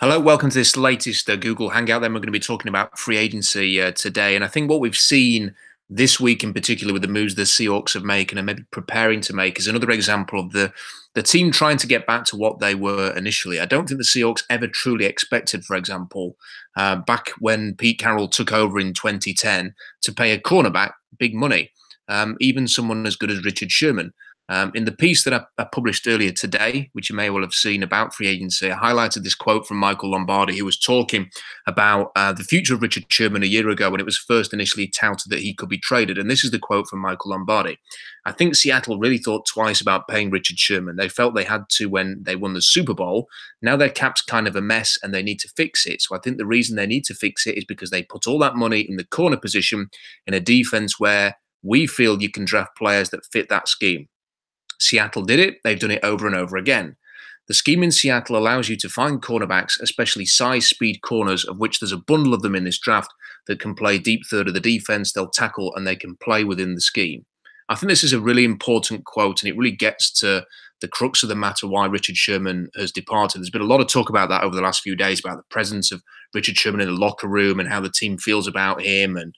Hello, welcome to this latest Google Hangout. Then we're going to be talking about free agency today. And I think what we've seen this week in particular with the moves the Seahawks have made and are maybe preparing to make is another example of the team trying to get back to what they were initially. I don't think the Seahawks ever truly expected, for example, back when Pete Carroll took over in 2010 to pay a cornerback big money, even someone as good as Richard Sherman. In the piece that I published earlier today, which you may well have seen about free agency, I highlighted this quote from Michael Lombardi, who was talking about the future of Richard Sherman a year ago when it was first initially touted that he could be traded. And this is the quote from Michael Lombardi. I think Seattle really thought twice about paying Richard Sherman. They felt they had to when they won the Super Bowl. Now their cap's kind of a mess and they need to fix it. So I think the reason they need to fix it is because they put all that money in the corner position in a defense where we feel you can draft players that fit that scheme. Seattle did it. They've done it over and over again. The scheme in Seattle allows you to find cornerbacks, especially size speed corners, of which there's a bundle of them in this draft that can play deep third of the defense, they'll tackle, and they can play within the scheme. I think this is a really important quote, and it really gets to the crux of the matter why Richard Sherman has departed. There's been a lot of talk about that over the last few days about the presence of Richard Sherman in the locker room and how the team feels about him and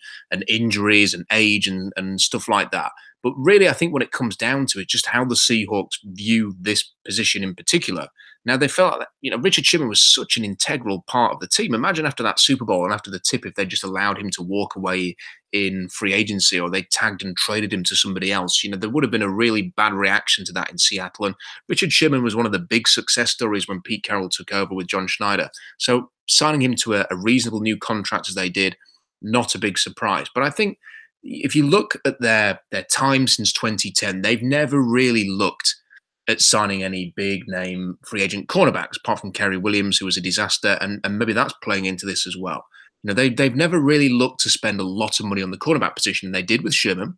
injuries and age and stuff like that. But really, I think when it comes down to it, just how the Seahawks view this position in particular. Now, they felt that, Richard Sherman was such an integral part of the team. Imagine after that Super Bowl and after the tip, if they just allowed him to walk away in free agency or they tagged and traded him to somebody else. There would have been a really bad reaction to that in Seattle. And Richard Sherman was one of the big success stories when Pete Carroll took over with John Schneider. So signing him to a reasonable new contract as they did, not a big surprise. But I think if you look at their time since 2010, they've never really looked at signing any big name free agent cornerbacks, apart from Kerry Williams, who was a disaster, and maybe that's playing into this as well. They've never really looked to spend a lot of money on the cornerback position. They did with Sherman,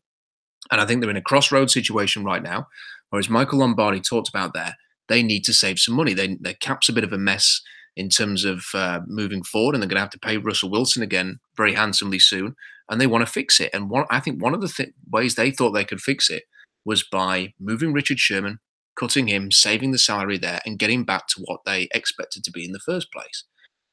and I think they're in a crossroads situation right now. Whereas Michael Lombardi talked about there, they need to save some money. Their cap's a bit of a mess in terms of moving forward, and they're going to have to pay Russell Wilson again very handsomely soon, and they want to fix it. And I think one of the ways they thought they could fix it was by moving Richard Sherman, cutting him, saving the salary there, and getting back to what they expected to be in the first place.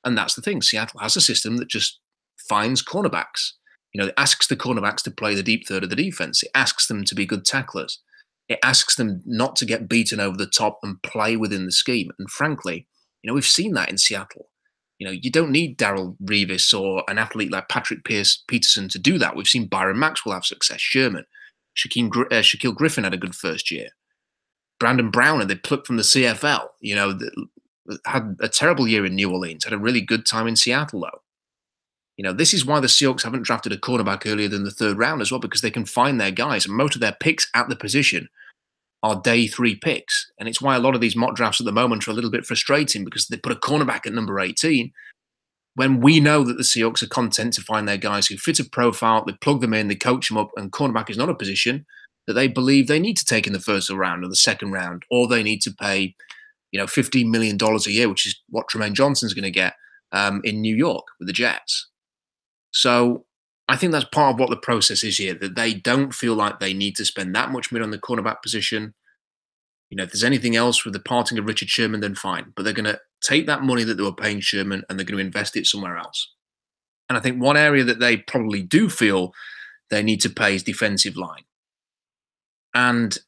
And that's the thing. Seattle has a system that just finds cornerbacks. It asks the cornerbacks to play the deep third of the defense. It asks them to be good tacklers. It asks them not to get beaten over the top and play within the scheme. And frankly, we've seen that in Seattle. You don't need Darrell Revis or an athlete like Patrick Peterson to do that. We've seen Byron Maxwell have success, Sherman. Shaquille Griffin had a good first year. Brandon Browner, they plucked from the CFL, had a terrible year in New Orleans, had a really good time in Seattle, though. This is why the Seahawks haven't drafted a cornerback earlier than the third round as well, because they can find their guys. And most of their picks at the position are day 3 picks. And it's why a lot of these mock drafts at the moment are a little bit frustrating because they put a cornerback at number 18 when we know that the Seahawks are content to find their guys who fit a profile, they plug them in, they coach them up, and cornerback is not a position that they believe they need to take in the first round or the second round, or they need to pay, $15 million a year, which is what Tremaine Johnson's going to get in New York with the Jets. So I think that's part of what the process is here, that they don't feel like they need to spend that much money on the cornerback position. If there's anything else with the parting of Richard Sherman, then fine. But they're going to take that money that they were paying Sherman and they're going to invest it somewhere else. And I think one area that they probably do feel they need to pay is defensive line. And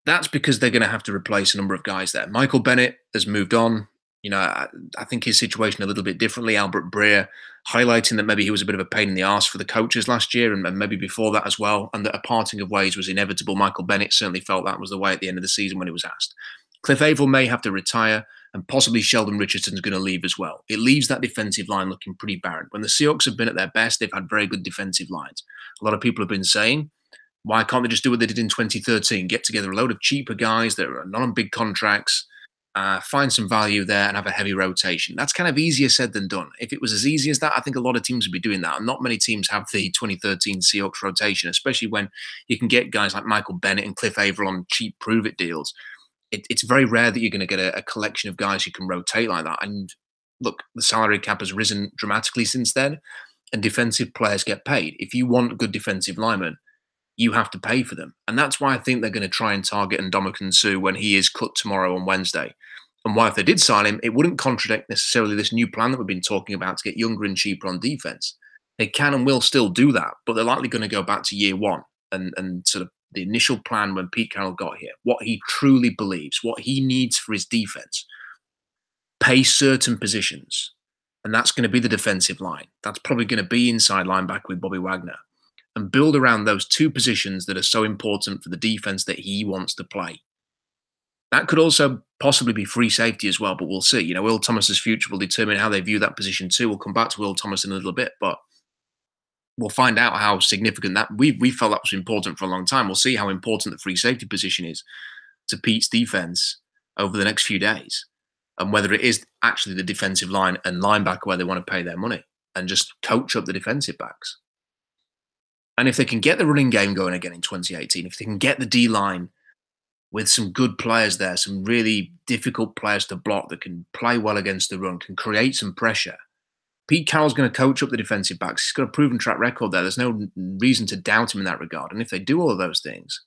that's because they're going to have to replace a number of guys there. Michael Bennett has moved on. I think his situation a little bit differently. Albert Breer highlighting that maybe he was a bit of a pain in the arse for the coaches last year and maybe before that as well, and that a parting of ways was inevitable. Michael Bennett certainly felt that was the way at the end of the season when he was asked. Cliff Averill may have to retire, and possibly Sheldon Richardson's going to leave as well. It leaves that defensive line looking pretty barren. When the Seahawks have been at their best, they've had very good defensive lines. A lot of people have been saying, why can't they just do what they did in 2013? Get together a load of cheaper guys that are not on big contracts, find some value there and have a heavy rotation. That's kind of easier said than done. If it was as easy as that, I think a lot of teams would be doing that. And not many teams have the 2013 Seahawks rotation, especially when you can get guys like Michael Bennett and Cliff Averill on cheap prove-it deals. It's very rare that you're going to get a collection of guys who can rotate like that. And look, the salary cap has risen dramatically since then, and defensive players get paid. If you want good defensive linemen, you have to pay for them. And that's why I think they're going to try and target Ndamukong Suh when he is cut tomorrow on Wednesday. And why, if they did sign him, it wouldn't contradict necessarily this new plan that we've been talking about to get younger and cheaper on defense. They can and will still do that, but they're likely going to go back to year one and sort of the initial plan when Pete Carroll got here, what he truly believes, what he needs for his defense, pay certain positions. And that's going to be the defensive line. That's probably going to be inside linebacker with Bobby Wagner and build around those two positions that are so important for the defense that he wants to play. That could also possibly be free safety as well, but we'll see. Will Thomas's future will determine how they view that position too. We'll come back to Will Thomas in a little bit, but we'll find out how significant that we felt that was important for a long time. We'll see how important the free safety position is to Pete's defense over the next few days, and whether it is actually the defensive line and linebacker where they want to pay their money and just coach up the defensive backs. And if they can get the running game going again in 2018, if they can get the D line with some good players there, some really difficult players to block that can play well against the run, can create some pressure, Pete Carroll's going to coach up the defensive backs. He's got a proven track record there. There's no reason to doubt him in that regard. And if they do all of those things,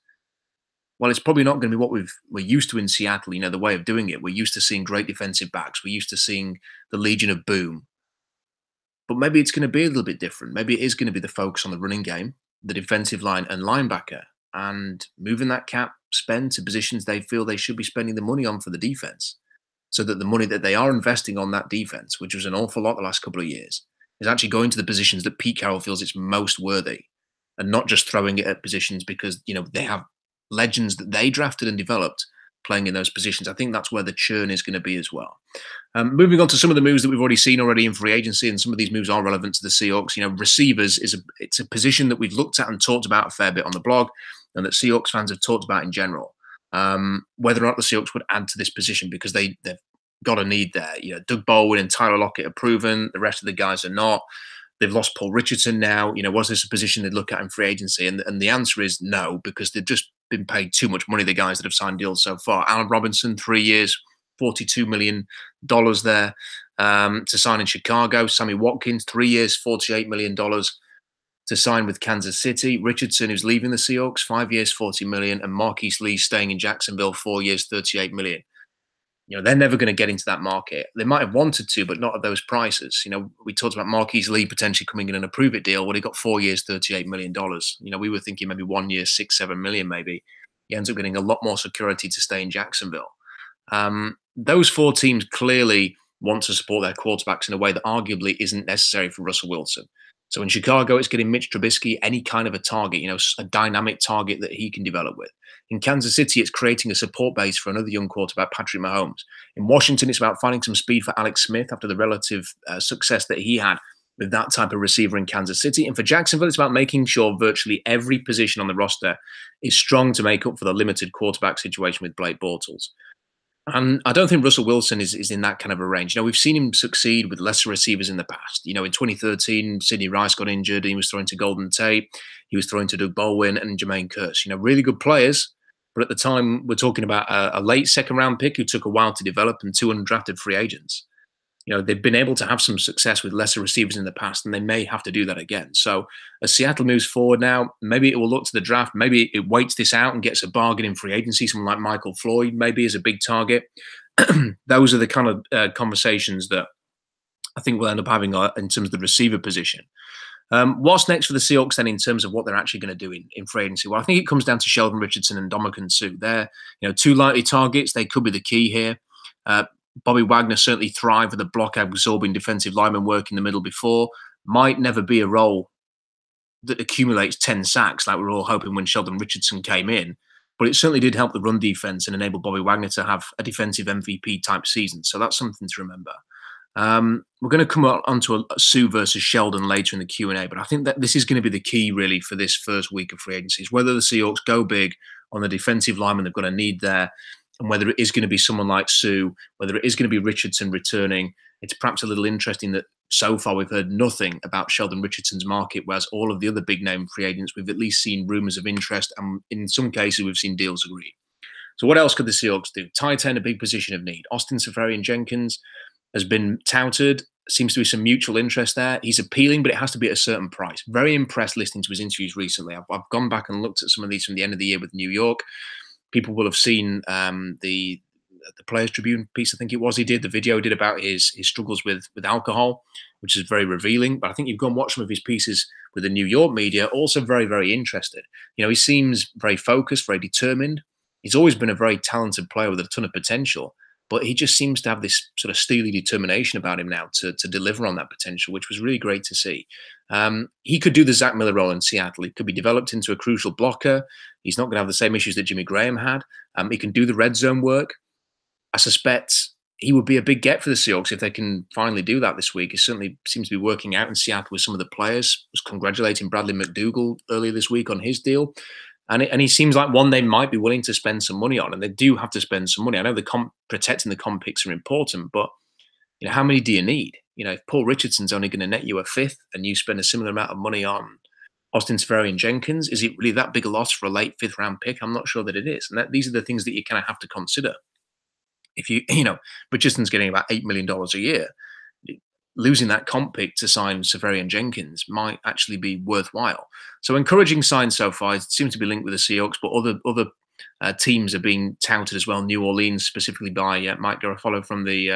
well, it's probably not going to be what we're used to in Seattle, the way of doing it. We're used to seeing great defensive backs. We're used to seeing the Legion of Boom. But maybe it's going to be a little bit different. Maybe it is going to be the focus on the running game, the defensive line and linebacker, and moving that cap spend to positions they feel they should be spending the money on for the defense, so that the money that they are investing on that defense, which was an awful lot the last couple of years, is actually going to the positions that Pete Carroll feels it's most worthy, and not just throwing it at positions because they have legends that they drafted and developed playing in those positions. I think that's where the churn is going to be as well. Moving on to some of the moves that we've already seen in free agency, and some of these moves are relevant to the Seahawks. Receivers it's a position that we've looked at and talked about a fair bit on the blog, and that Seahawks fans have talked about in general. Whether or not the Seahawks would add to this position, because they've got a need there. Doug Baldwin and Tyler Lockett are proven. The rest of the guys are not. They've lost Paul Richardson now. Was this a position they'd look at in free agency? And the answer is no, because they've just been paid too much money, the guys that have signed deals so far. Allen Robinson, 3 years, $42 million there to sign in Chicago. Sammy Watkins, 3 years, $48 million to sign with Kansas City. Richardson, who's leaving the Seahawks, 5 years, $40 million. And Marquise Lee staying in Jacksonville, 4 years, $38 million. They're never going to get into that market. They might have wanted to, but not at those prices. We talked about Marquise Lee potentially coming in and approve it deal. Well, he got 4 years, $38 million. We were thinking maybe 1 year, $6-7 million maybe. He ends up getting a lot more security to stay in Jacksonville. Those four teams clearly want to support their quarterbacks in a way that arguably isn't necessary for Russell Wilson. So in Chicago, it's getting Mitch Trubisky, any kind of a target, a dynamic target that he can develop with. In Kansas City, it's creating a support base for another young quarterback, Patrick Mahomes. In Washington, it's about finding some speed for Alex Smith after the relative success that he had with that type of receiver in Kansas City. And for Jacksonville, it's about making sure virtually every position on the roster is strong to make up for the limited quarterback situation with Blake Bortles. And I don't think Russell Wilson is in that kind of a range. We've seen him succeed with lesser receivers in the past. In 2013, Sidney Rice got injured. He was throwing to Golden Tate. He was throwing to Doug Baldwin and Jermaine Kearse. Really good players. But at the time, we're talking about a late second-round pick who took a while to develop and 2 undrafted free agents. They've been able to have some success with lesser receivers in the past, and they may have to do that again. So as Seattle moves forward now, maybe it will look to the draft. Maybe it waits this out and gets a bargain in free agency. Someone like Michael Floyd maybe is a big target. Those are the kind of conversations that I think we'll end up having in terms of the receiver position. What's next for the Seahawks then in terms of what they're actually going to do in free agency? Well, I think it comes down to Sheldon Richardson and Ndamukong Suh. They're two likely targets. They could be the key here. Bobby Wagner certainly thrived with a block-absorbing defensive lineman work in the middle before. Might never be a role that accumulates 10 sacks like we were all hoping when Sheldon Richardson came in. But it certainly did help the run defense and enable Bobby Wagner to have a defensive MVP type season. So that's something to remember. We're going to come on to a Suh versus Sheldon later in the Q&A, but I think that this is going to be the key really for this first week of free agency, is whether the Seahawks go big on the defensive lineman they've got a need there, and whether it is going to be someone like Suh, whether it is going to be Richardson returning. It's perhaps a little interesting that so far we've heard nothing about Sheldon Richardson's market, whereas all of the other big name free agents, we've at least seen rumors of interest, and in some cases we've seen deals agreed. So what else could the Seahawks do? Tight end, a big position of need. Austin Seferian-Jenkins has been touted. Seems to be some mutual interest there. He's appealing, but it has to be at a certain price. Very impressed listening to his interviews recently. I've gone back and looked at some of these from the end of the year with New York. People will have seen the the Players Tribune piece, I think it was, he did the video he did about his struggles with alcohol, which is very revealing. But I think you've gone and watch some of his pieces with the New York media, also very, very interested. He seems very focused, very determined. He's always been a very talented player with a ton of potential, but he just seems to have this sort of steely determination about him now to deliver on that potential, which was really great to see. He could do the Zach Miller role in Seattle. He could be developed into a crucial blocker. He's not going to have the same issues that Jimmy Graham had. He can do the red zone work. I suspect he would be a big get for the Seahawks if they can finally do that this week. It certainly seems to be working out in Seattle with some of the players. I was congratulating Bradley McDougall earlier this week on his deal. And he seems like one they might be willing to spend some money on, and they do have to spend some money. I know protecting the comp picks are important, but how many do you need? If Paul Richardson's only going to net you a fifth, and you spend a similar amount of money on Austin Seferian Jenkins, is it really that big a loss for a late fifth round pick? I'm not sure that it is, and these are the things that you kind of have to consider. If Richardson's getting about $8 million a year, losing that comp pick to sign Seferian Jenkins might actually be worthwhile. So encouraging signs so far. It seems to be linked with the Seahawks, but other teams are being touted as well. New Orleans, specifically by Mike Garafolo from the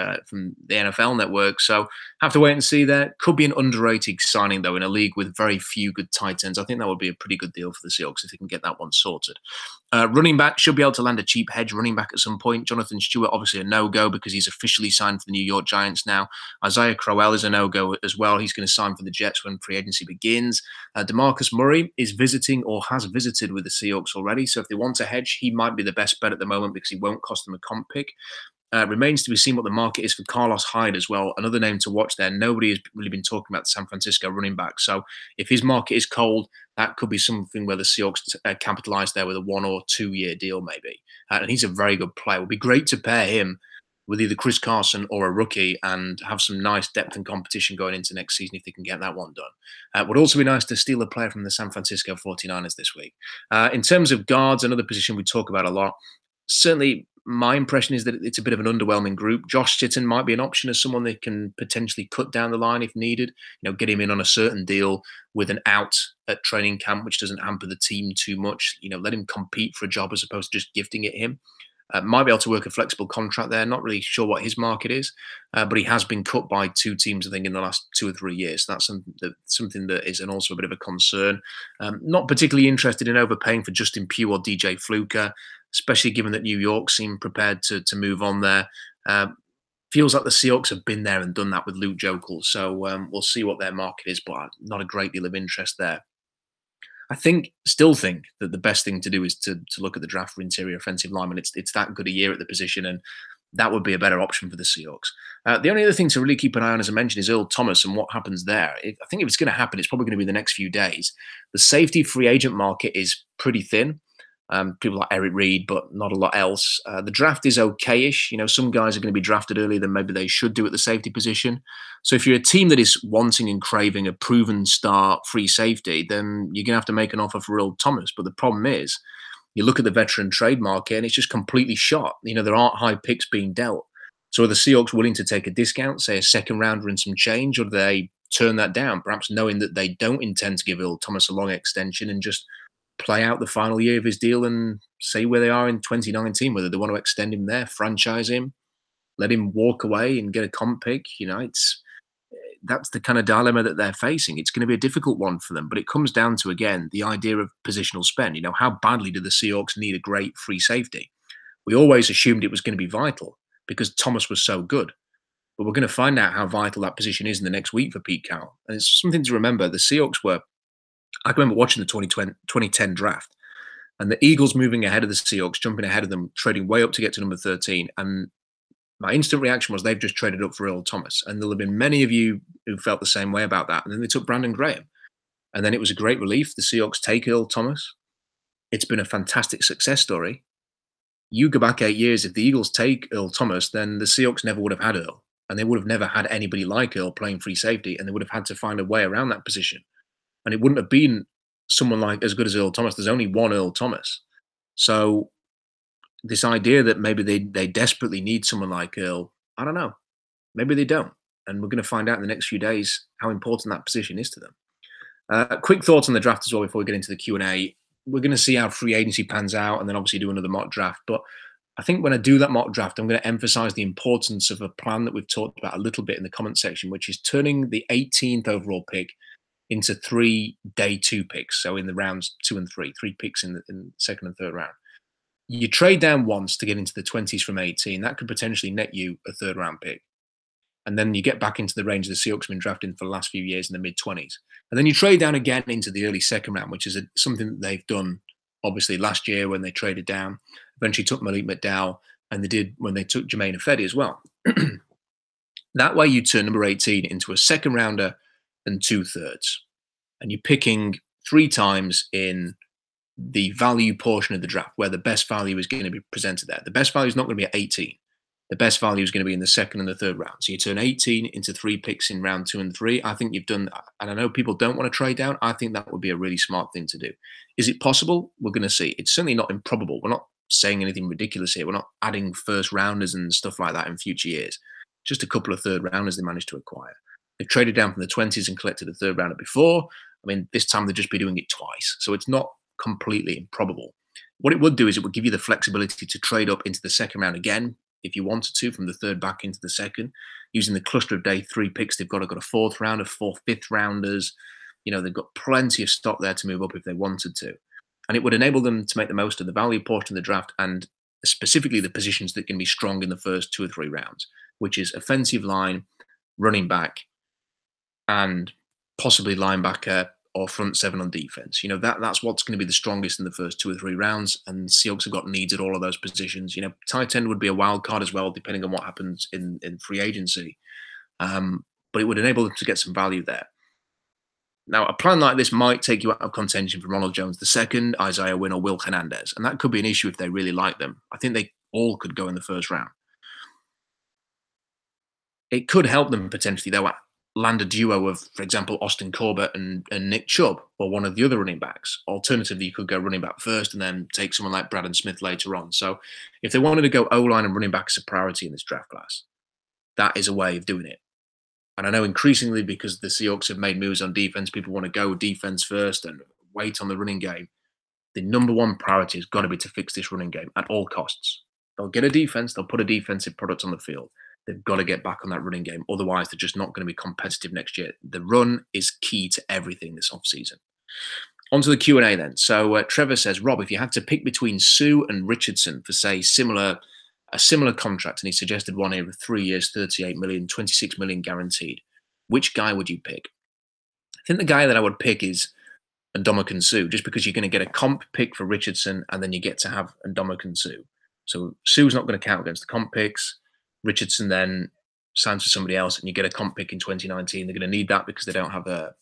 NFL Network. So have to wait and see there. Could be an underrated signing, though, in a league with very few good tight ends. I think that would be a pretty good deal for the Seahawks if they can get that one sorted. Running back, should be able to land a cheap hedge running back at some point. Jonathan Stewart, obviously a no-go because he's officially signed for the New York Giants now. Isaiah Crowell is a no-go as well. He's going to sign for the Jets when free agency begins. DeMarcus Murray is visiting or has visited with the Seahawks already. So if they want a hedge, he might be the best bet at the moment because he won't cost them a comp pick. Remains to be seen what the market is for Carlos Hyde as well. Another name to watch there. Nobody has really been talking about the San Francisco running back. So if his market is cold, that could be something where the Seahawks capitalize there with a 1 or 2 year deal maybe. And he's a very good player. It would be great to pair him with either Chris Carson or a rookie and have some nice depth and competition going into next season if they can get that one done. Would also be nice to steal a player from the San Francisco 49ers this week. In terms of guards, another position we talk about a lot, certainly my impression is that it's a bit of an underwhelming group. Josh Sitton might be an option as someone that can potentially cut down the line if needed. Get him in on a certain deal with an out at training camp, which doesn't hamper the team too much. Let him compete for a job as opposed to just gifting it him. Might be able to work a flexible contract there. Not really sure what his market is, but he has been cut by 2 teams, I think, in the last 2 or 3 years. That's something that is also a bit of a concern. Not particularly interested in overpaying for Justin Pugh or DJ Fluker, especially given that New York seem prepared to move on there. Feels like the Seahawks have been there and done that with Luke Jokel. So we'll see what their market is, but not a great deal of interest there. Still think that the best thing to do is to look at the draft for interior offensive linemen. It's that good a year at the position, and that would be a better option for the Seahawks. The only other thing to really keep an eye on, as I mentioned, is Earl Thomas and what happens there. I think if it's going to happen, it's probably going to be the next few days. The safety free agent market is pretty thin. People like Eric Reed, but not a lot else. The draft is okay-ish. Some guys are going to be drafted earlier than maybe they should do at the safety position. So if you're a team that is wanting and craving a proven star free safety, then you're going to have to make an offer for Earl Thomas. But the problem is, you look at the veteran trade market and it's just completely shot. There aren't high picks being dealt. So are the Seahawks willing to take a discount, say a second rounder and some change, or do they turn that down, perhaps knowing that they don't intend to give Earl Thomas a long extension and just play out the final year of his deal and say where they are in 2019, whether they want to extend him there, franchise him, let him walk away and get a comp pick? That's the kind of dilemma that they're facing. It's going to be a difficult one for them, but it comes down to, again, the idea of positional spend. How badly do the Seahawks need a great free safety? We always assumed it was going to be vital because Thomas was so good, but we're going to find out how vital that position is in the next week for Pete Carroll. And it's something to remember. The Seahawks I can remember watching the 2010 draft and the Eagles moving ahead of the Seahawks, jumping ahead of them, trading way up to get to number 13. And my instant reaction was they've just traded up for Earl Thomas. And there'll have been many of you who felt the same way about that. And then they took Brandon Graham. And then it was a great relief. The Seahawks take Earl Thomas. It's been a fantastic success story. You go back 8 years, if the Eagles take Earl Thomas, then the Seahawks never would have had Earl. And they would have never had anybody like Earl playing free safety. And they would have had to find a way around that position. And it wouldn't have been someone like as good as Earl Thomas. There's only one Earl Thomas. So this idea that maybe they desperately need someone like Earl, I don't know. Maybe they don't. And we're going to find out in the next few days how important that position is to them. Quick thoughts on the draft as well before we get into the Q&A. We're going to see how free agency pans out and then obviously do another mock draft. But I think when I do that mock draft, I'm going to emphasize the importance of a plan that we've talked about a little bit in the comment section, which is turning the 18th overall pick into 3 day 2 picks. So in the rounds 2 and 3, 3 picks in the second and third round. You trade down once to get into the 20s from 18. That could potentially net you a third round pick. And then you get back into the range the Seahawks have been drafting for the last few years in the mid 20s. And then you trade down again into the early second round, which is something that they've done obviously last year when they traded down, eventually took Malik McDowell, and they did when they took Jermaine Ifedi as well. That way you turn number 18 into a second rounder and 2/3. And you're picking 3 times in the value portion of the draft where the best value is going to be presented there. The best value is not going to be at 18. The best value is going to be in the second and the third round. So you turn 18 into 3 picks in round 2 and 3. I think you've done that. And I know people don't want to trade down. I think that would be a really smart thing to do. Is it possible? We're going to see. It's certainly not improbable. We're not saying anything ridiculous here. We're not adding first rounders and stuff like that in future years. Just a couple of third rounders they managed to acquire. They've traded down from the 20s and collected a third rounder before. I mean, this time they'd just be doing it twice. So it's not completely improbable. What it would do is it would give you the flexibility to trade up into the second round again, if you wanted to, from the third back into the second, using the cluster of day 3 picks. They've got a fourth rounder, 4th, 5th rounders. They've got plenty of stock there to move up if they wanted to. And it would enable them to make the most of the value portion of the draft and specifically the positions that can be strong in the first 2 or 3 rounds, which is offensive line, running back, and possibly linebacker or front 7 on defense. That's what's going to be the strongest in the first 2 or 3 rounds. And Seahawks have got needs at all of those positions. Tight end would be a wild card as well, depending on what happens in free agency. But it would enable them to get some value there. Now, a plan like this might take you out of contention for Ronald Jones II, Isaiah Wynn, or Will Hernandez. And that could be an issue if they really like them. I think they all could go in the first round. It could help them potentially, though, land a duo of, for example, Austin Corbett and Nick Chubb, or one of the other running backs. Alternatively, you could go running back first and then take someone like Braden Smith later on. So if they wanted to go O-line and running back as a priority in this draft class, that is a way of doing it. And I know increasingly, because the Seahawks have made moves on defense, people want to go defense first and wait on the running game. The number one priority has got to be to fix this running game at all costs. They'll get a defense, they'll put a defensive product on the field. They've got to get back on that running game. Otherwise, they're just not going to be competitive next year. The run is key to everything this offseason. On to the Q&A then. So Trevor says, Rob, if you had to pick between Sue and Richardson for, say, a similar contract, and he suggested one here of 3 years, 38 million, 26 million guaranteed, which guy would you pick? I think the guy that I would pick is Ndamukong Suh, just because you're going to get a comp pick for Richardson, and then you get to have Ndamukong Suh. So Suh's not going to count against the comp picks. Richardson then signs for somebody else, and you get a comp pick in 2019. They're going to need that because they don't have a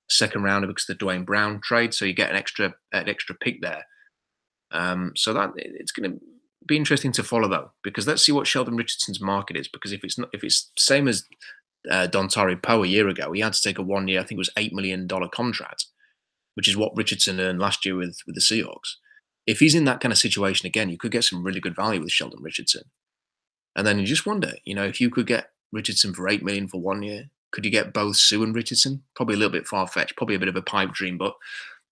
second rounder because of the Dwayne Brown trade. So you get an extra pick there. So that it's going to be interesting to follow, though, because let's see what Sheldon Richardson's market is. Because if it's same as Dontari Poe a year ago, he had to take a 1 year, I think it was $8 million contract, which is what Richardson earned last year with the Seahawks. If he's in that kind of situation again, you could get some really good value with Sheldon Richardson. And then you just wonder, if you could get Richardson for $8 million for 1 year, could you get both Suh and Richardson? Probably a little bit far-fetched, probably a bit of a pipe dream, but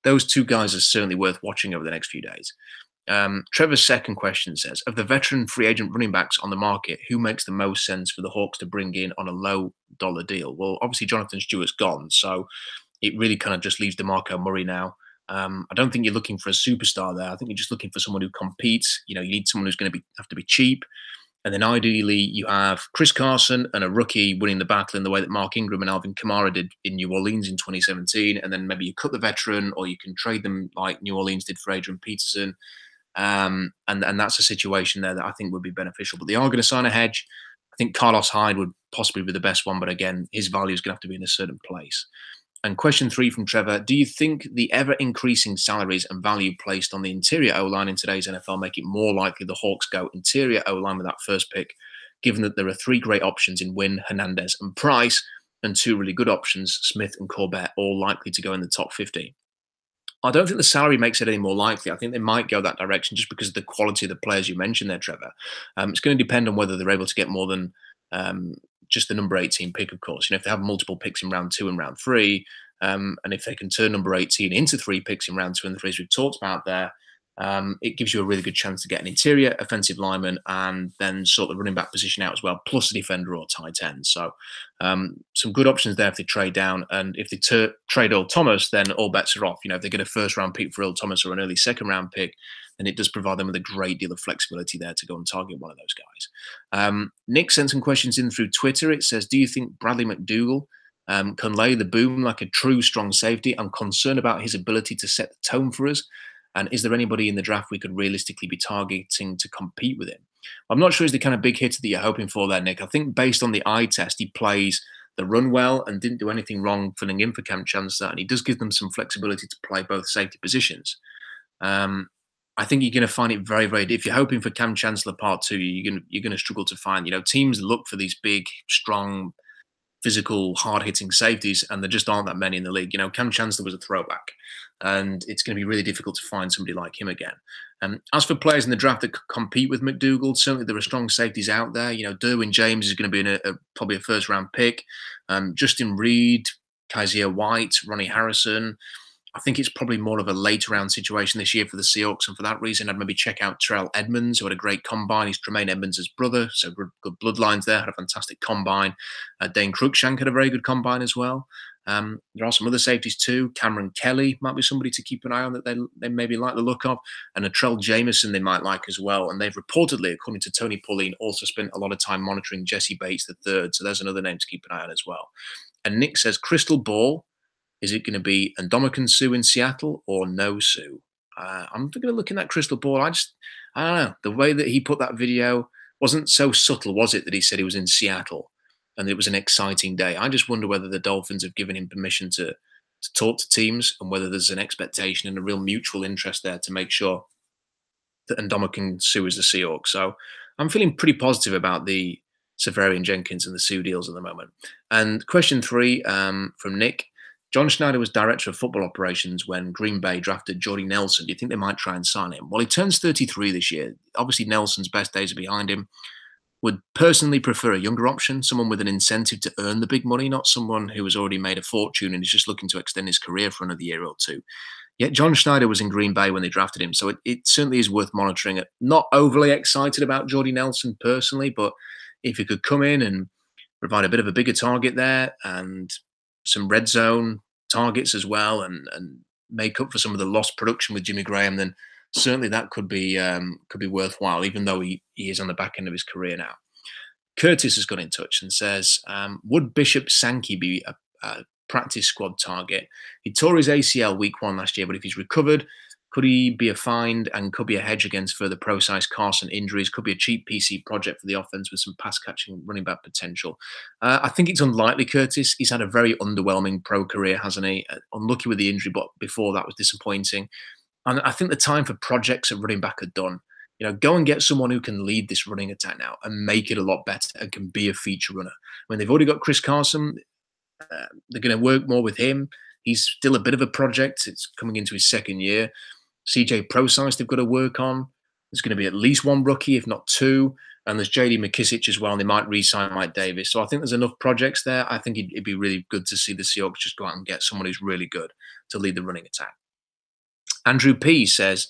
those two guys are certainly worth watching over the next few days. Trevor's second question says, of the veteran free agent running backs on the market, who makes the most sense for the Hawks to bring in on a low dollar deal? Well, obviously Jonathan Stewart's gone, so it really kind of just leaves DeMarco Murray now. I don't think you're looking for a superstar there. I think you're just looking for someone who competes. You need someone who's going to have to be cheap. And then ideally you have Chris Carson and a rookie winning the battle in the way that Mark Ingram and Alvin Kamara did in New Orleans in 2017. And then maybe you cut the veteran, or you can trade them like New Orleans did for Adrian Peterson. And that's a situation there that I think would be beneficial. But they are going to sign a hedge. I think Carlos Hyde would possibly be the best one. But again, his value is going to have to be in a certain place. And question 3 from Trevor, do you think the ever-increasing salaries and value placed on the interior O-line in today's NFL make it more likely the Hawks go interior O-line with that first pick, given that there are 3 great options in Wynn, Hernandez, and Price, and 2 really good options, Smith and Corbett, all likely to go in the top 15? I don't think the salary makes it any more likely. I think they might go that direction just because of the quality of the players you mentioned there, Trevor. It's going to depend on whether they're able to get more than just the number 18 pick, of course. If they have multiple picks in round 2 and round 3, and if they can turn number 18 into 3 picks in round 2 and 3, as we've talked about there, it gives you a really good chance to get an interior offensive lineman and then sort the running back position out as well, plus a defender or tight end. So some good options there if they trade down. And if they trade Earl Thomas, then all bets are off. If they get a first round pick for Earl Thomas or an early second round pick, then it does provide them with a great deal of flexibility there to go and target one of those guys. Nick sent some questions in through Twitter. It says, do you think Bradley McDougall can lay the boom like a true strong safety? I'm concerned about his ability to set the tone for us. And is there anybody in the draft we could realistically be targeting to compete with him? I'm not sure he's the kind of big hitter that you're hoping for there, Nick. I think based on the eye test, he plays the run well and didn't do anything wrong filling in for Cam Chancellor. And he does give them some flexibility to play both safety positions. I think you're going to find it very, very. If you're hoping for Cam Chancellor Part 2, you're going to struggle to find. Teams look for these big, strong, physical, hard-hitting safeties, and there just aren't that many in the league. Cam Chancellor was a throwback, and it's going to be really difficult to find somebody like him again. As for players in the draft that could compete with McDougall, certainly there are strong safeties out there. Derwin James is going to be probably a first-round pick. Justin Reed, Kaiser White, Ronnie Harrison. I think it's probably more of a later round situation this year for the Seahawks, and for that reason, I'd maybe check out Terrell Edmonds, who had a great combine. He's Tremaine Edmonds' brother, so good bloodlines there. Had a fantastic combine. Dane Cruikshank had a very good combine as well. There are some other safeties too. Cameron Kelly might be somebody to keep an eye on that they maybe like the look of, and Atrell Jameson they might like as well. And they've reportedly, according to Tony Pauline, also spent a lot of time monitoring Jesse Bates III. So there's another name to keep an eye on as well. And Nick says, crystal ball. Is it going to be Ndamukong Suh in Seattle or no Suh? I'm going to look in that crystal ball. I don't know. The way that he put that video wasn't so subtle, was it, that he said he was in Seattle and it was an exciting day? I just wonder whether the Dolphins have given him permission to talk to teams and whether there's an expectation and a real mutual interest there to make sure that Ndamukong Suh is the Seahawks. So I'm feeling pretty positive about the Severian Jenkins and the Suh deals at the moment. And question 3 from Nick. John Schneider was director of football operations when Green Bay drafted Jordy Nelson. Do you think they might try and sign him? Well, he turns 33 this year. Obviously, Nelson's best days are behind him. Would personally prefer a younger option, someone with an incentive to earn the big money, not someone who has already made a fortune and is just looking to extend his career for another year or two. Yet John Schneider was in Green Bay when they drafted him, so it certainly is worth monitoring. Not overly excited about Jordy Nelson personally, but if he could come in and provide a bit of a bigger target there and some red zone targets as well and make up for some of the lost production with Jimmy Graham, then certainly that could be worthwhile, even though he is on the back end of his career now. Curtis has got in touch and says, would Bishop Sankey be a practice squad target? He tore his ACL week 1 last year, but if he's recovered, could he be a find and could be a hedge against further Pro-Size Carson injuries? Could be a cheap PC project for the offense with some pass-catching running back potential. I think it's unlikely, Curtis. He's had a very underwhelming pro career, hasn't he? Unlucky with the injury, but before that was disappointing. And I think the time for projects at running back are done. Go and get someone who can lead this running attack now and make it a lot better and can be a feature runner. I mean, they've already got Chris Carson. They're going to work more with him. He's still a bit of a project. It's coming into his second year. CJ Pro-Size they've got to work on. There's going to be at least 1 rookie, if not 2. And there's JD McKissic as well, and they might re-sign Mike Davis. So I think there's enough projects there. I think it'd be really good to see the Seahawks just go out and get someone who's really good to lead the running attack. Andrew P says,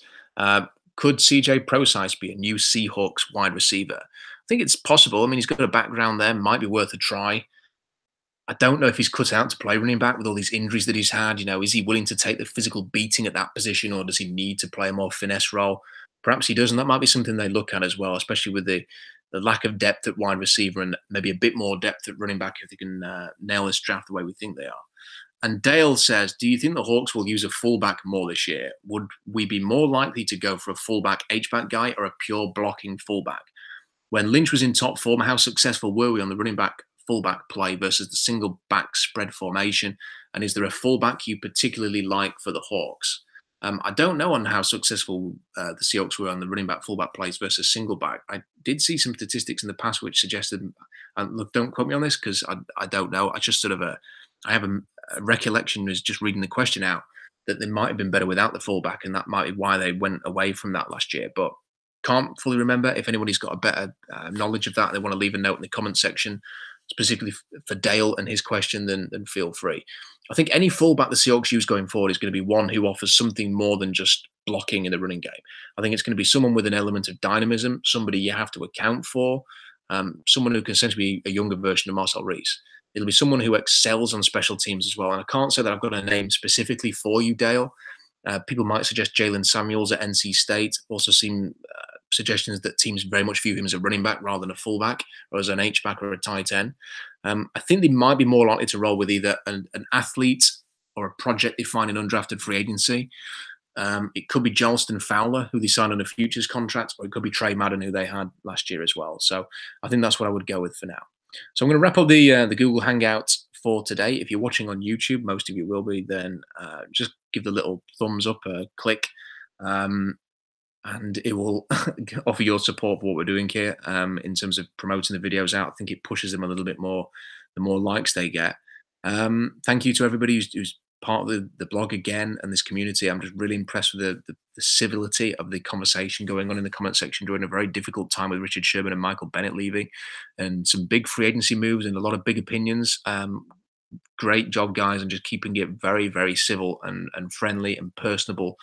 could CJ Pro-Size be a new Seahawks wide receiver? I think it's possible. I mean, he's got a background there. Might be worth a try. I don't know if he's cut out to play running back with all these injuries that he's had. Is he willing to take the physical beating at that position, or does he need to play a more finesse role? Perhaps he doesn't. That might be something they look at as well, especially with the lack of depth at wide receiver and maybe a bit more depth at running back if they can nail this draft the way we think they are. And Dale says, do you think the Hawks will use a fullback more this year? Would we be more likely to go for a fullback H-back guy or a pure blocking fullback? When Lynch was in top form, how successful were we on the running back fullback play versus the single back spread formation? And is there a fullback you particularly like for the Hawks? I don't know on how successful the Seahawks were on the running back fullback plays versus single back. I did see some statistics in the past which suggested, and look, don't quote me on this because I don't know. I just I have a recollection is just reading the question out that they might have been better without the fullback, and that might be why they went away from that last year. But Can't fully remember. If anybody's got a better knowledge of that, they want to leave a note in the comment section, specifically for Dale and his question, then feel free. I think any fullback the Seahawks use going forward is going to be one who offers something more than just blocking in the running game. I think it's going to be someone with an element of dynamism, somebody you have to account for, someone who can essentially be a younger version of Marcel Reese. It'll be someone who excels on special teams as well. And I can't say that I've got a name specifically for you, Dale. People might suggest Jalen Samuels at NC State. Also seen suggestions that teams very much view him as a running back rather than a fullback or as an H-back or a tight end. I think they might be more likely to roll with either an athlete or a project they find in undrafted free agency. It could be Jalston Fowler, who they signed on a futures contract, or it could be Trey Madden, who they had last year as well. So I think that's what I would go with for now. So I'm going to wrap up the Google Hangout for today. If you're watching on YouTube, most of you will be, then just give the little thumbs up, click, and it will offer your support for what we're doing here in terms of promoting the videos out. I think it pushes them a little bit more the more likes they get. Thank you to everybody who's part of the blog again and this community. I'm just really impressed with the civility of the conversation going on in the comment section during a very difficult time with Richard Sherman and Michael Bennett leaving, and some big free agency moves and a lot of big opinions. Great job, guys, and just keeping it very, very civil and friendly and personable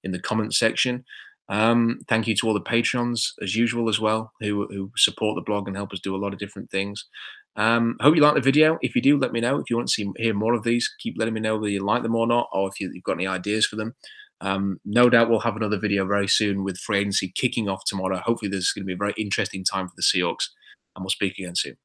in the comment section. Thank you to all the patrons as usual as well, who support the blog and help us do a lot of different things. Hope you like the video. If you do, let me know. If you want to hear more of these, keep letting me know whether you like them or not, or if you've got any ideas for them. No doubt we'll have another video very soon with free agency kicking off tomorrow. Hopefully this is going to be a very interesting time for the Seahawks, and we'll speak again soon.